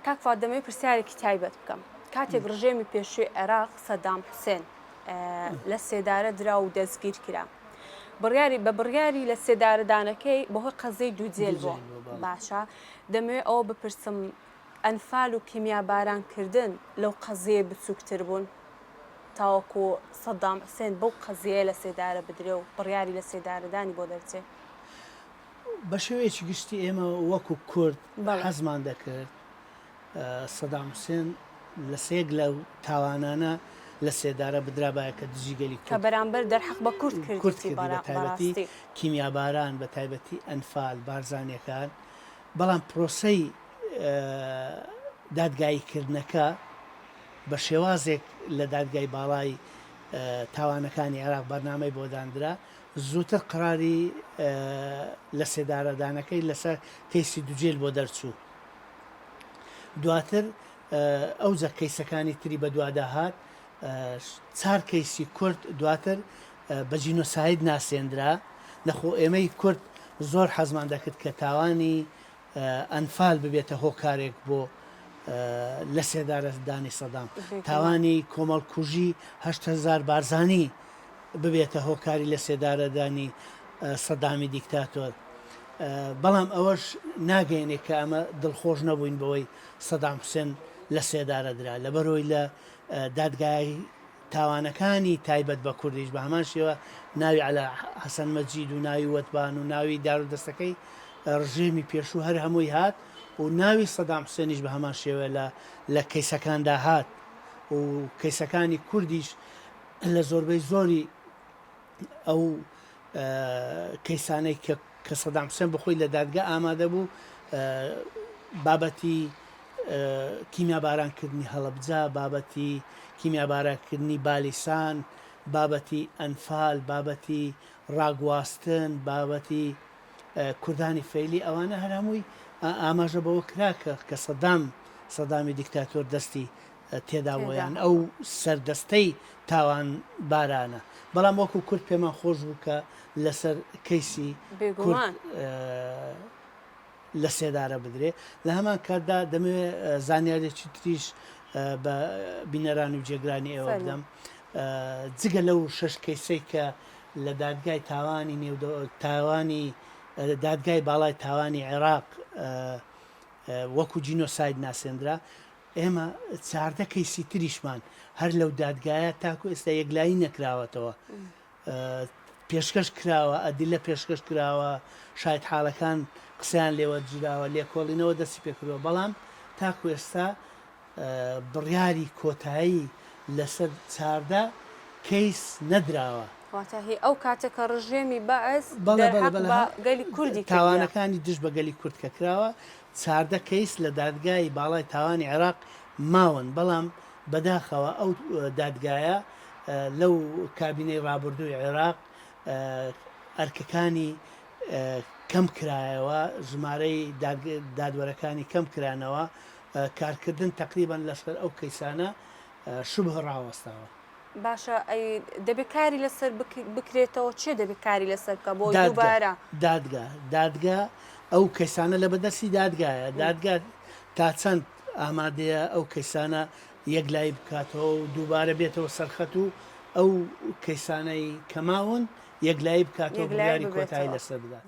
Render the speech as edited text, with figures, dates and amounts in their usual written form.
کاک فات دەمەوێت پرسیارێکی تایبەت بکەم کاتێک ڕژێمی پێشووی عێراق سەدام حوسێن لە سێدارە درا و دەستگیر کرا بە بڕیاری لە سێدارەدانەکەی بەهۆی قەزەی دووجێل بووە باشە دەمەوێت ئەوە بپرسم ئەنفال و کیمیابارانکردن لەو قەزەیە بچووکتر بوون تاوەکو سەدام حوسێن بەو قەزەیە لە سێدارە بدرێ و بڕیاری لە سێدارەدانی بۆ دەرچێت بە شێوەیەکی گشتی ئێمە وەکو کورد حەزمان دەکرد سەدام حوسێن لە سێک لەو تاوانانە لە سێدارە بدرابایە کە دژیگەلی کە بەرامبەر دەرحەق بە کورد کردی بە تایبەتی کیمیاباران بە تایبەتی ئەنفال بارزانیەکان بەڵام پرۆسەی دادگاییکردنەکە بە شێوازێک لە دادگای باڵای تاوانەکانی عێراق بەرنامەی بۆ دانرا زووتر قراری لە سێدارەدانەکەی لەسەر کەیسی دووجێل بۆ دەرچوو دواتر ئەوجە کەیسەکانی تری بە دوواداهات چار کەیسی کورد دواتر بە جینۆساید ناسێنرا نەخۆ ئێمەی کورد زۆر حەزمان دەکرد کە تاوانی ئەنفال ببێتە هۆکارێک بۆ لە سێدارەدانی سەدام تاوانی کۆمەڵکوژی 8,000 بارزانی ببێتە هۆکاری لە سێدارەدانی سەدامی دیکتاتۆر بەڵام ئەوەش ناگەێنێ کە ئەمە دڵخۆش نەبووین بەوەی سەدام حوسێن لە سێدارە درا لەبەرەوەی لە دادگای تاوانەکانی تایبەت بە کوردیش بە هەمان شێوە ناوی عەلا حەسەن مەجید و ناوی وەتبان و ناوی دارودەستەکەی ڕژێمی پێشوو هەر هەمووی هات و ناوی سەدام حوسێنیش بە هەمان شێوە لە کەیسەکاندا هات و کەیسەکانی کوردیش لە زۆربەی زۆری ئەو کەیسانەی کە سەدام حوسێن بخۆی لە دادگا ئامادە بوو بابەتی کیمیابارانکردنی هەڵەبجە بابەتی کیمیابارانکردنی بالیسان بابەتی ئەنفال بابەتی ڕاگواستن بابەتی کوردانی فەیلی ئەوانە هەر هەمووی ئاماژە بەوە کراکە کە سەدامی دیکتاتۆر دەستی تێدا بۆیان ئەو سەردەستەی تاوان بارانە بەڵام وەکو کورد پێمان خۆش بوو کە لەسەر کەیسی لە سێدارە بدرێ لە هەمان کاتدا دەمەوێت زانیارێکی تریش بە بینەران و جێگرانی ئێوە بدەم جگە لەو 6 کەیسەی کە لە دادگای تاوانی دادگای باڵای تاوانی عێراق وەکو جینۆساید ناسێنرا ئێمە 14 کەیسی تریشمان هەر لەو دادگایە تاکو ئێستا یەکلایی نەکراوەتەوە پێشکەش کراوە ئەدیلە پێشکەش کراوە شاید حاڵەکان قسەیان لێوە جراوە لێکۆڵینەوە دەستی پێکردەوە بەڵام تاکو ئێستا بڕیاری کۆتایی لەسەر 14 کەیس نەدراوە واتەهی ئەو کاتێکە ڕژێمی بەعز گەلی کوردی تاوانەکانی دژ بە گەلی کورد کە کراوە 14 کەیس لە دادگای باڵای تاوانی عێراق ماون بەڵام بەداخەوە ئەو دادگایە لەو کابینەی ڕابردووی عێراق ئەرکەکانی کەم کرایەوە ژمارەی دادوەرەکانی کەم کرانەوە کارکردن تقریبان لەسەر ئەو کەیسانە شوبه ڕاوەستاوە باشە دەبێت کاری لەسەر بکرێتەوە چێ دەبێت کاری لەسەر بکە بۆ دووبارە دادگا ئەو کەیسانە لە بەدەستی دادگایە دادگا تا چەند ئامادەیە ئەو کەیسانە یەکلای بکاتەوە و دووبارە بێتەوە سەرخەت و ئەو کەیسانەی کەماون یەکلایی بکاتەوە بڕیاری کۆتایی لەسەر بدات.